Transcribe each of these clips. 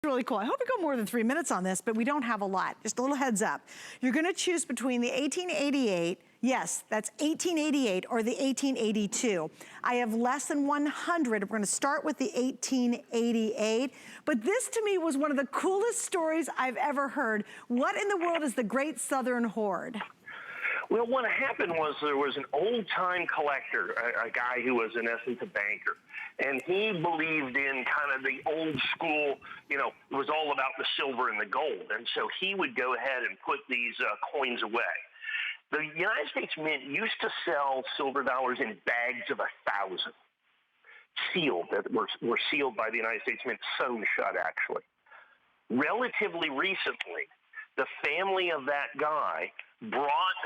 Really cool. I hope we go more than 3 minutes on this, but we don't have a lot. Just a little heads up. You're gonna choose between the 1888, yes, that's 1888, or the 1882. I have less than 100. We're gonna start with the 1888, but this to me was one of the coolest stories I've ever heard. What in the world is the Great Southern Hoard? Well, what happened was there was an old-time collector, a guy who was in essence a banker, and he believed in kind of the old school, you know, it was all about the silver and the gold, and so he would go ahead and put these coins away. The United States Mint used to sell silver dollars in bags of 1,000, sealed, that were sealed by the United States Mint, sewn shut, actually. Relatively recently, the family of that guy brought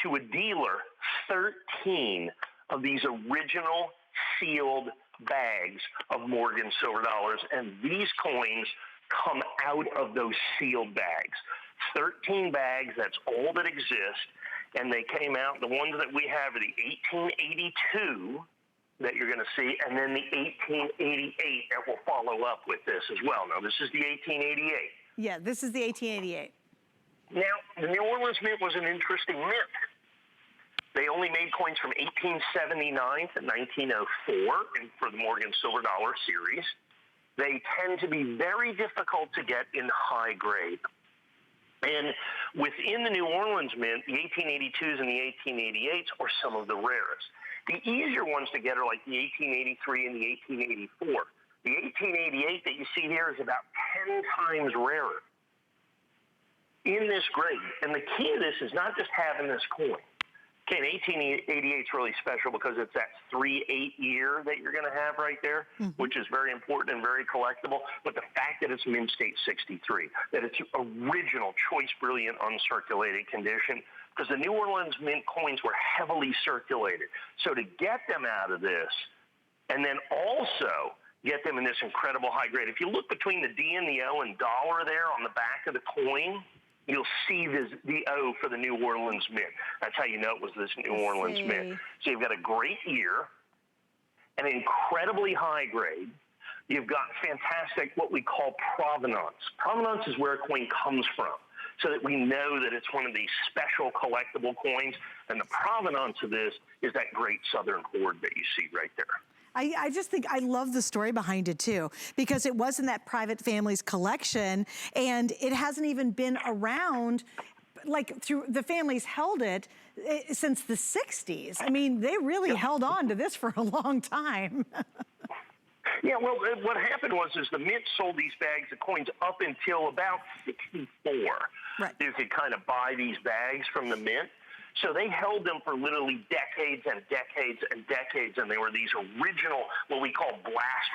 to a dealer 13 of these original sealed bags of Morgan silver dollars, and these coins come out of those sealed bags. 13 bags, that's all that exist, and they came out. The ones that we have are the 1882 that you're going to see, and then the 1888 that will follow up with this as well. Now, this is the 1888. Yeah, this is the 1888. Now, the New Orleans Mint was an interesting mint. They only made coins from 1879 to 1904 for the Morgan Silver Dollar series. They tend to be very difficult to get in high grade. And within the New Orleans Mint, the 1882s and the 1888s are some of the rarest. The easier ones to get are like the 1883 and the 1884. The 1888 that you see here is about 10 times rarer in this grade. And the key to this is not just having this coin. Okay, and 1888 is really special because it's that 3/8 year that you're going to have right there, which is very important and very collectible. But the fact that it's mint state 63, that it's original, choice, brilliant, uncirculated condition, because the New Orleans Mint coins were heavily circulated. So to get them out of this, and then also get them in this incredible high grade. If you look between the D and the O and dollar there on the back of the coin, you'll see the O for the New Orleans Mint. That's how you know it was this New Orleans Mint. So you've got a great year, an incredibly high grade. You've got fantastic, what we call provenance. Provenance is where a coin comes from, so that we know that it's one of these special collectible coins. And the provenance of this is that Great Southern Hoard that you see right there. I just think I love the story behind it too, because it was in that private family's collection and it hasn't even been around, like through the families held it since the 60s. I mean, they really held on to this for a long time. Yeah, well, what happened was the Mint sold these bags of coins up until about 64. Right. You could kind of buy these bags from the Mint. So they held them for literally decades and decades and decades, and they were these original, what we call blast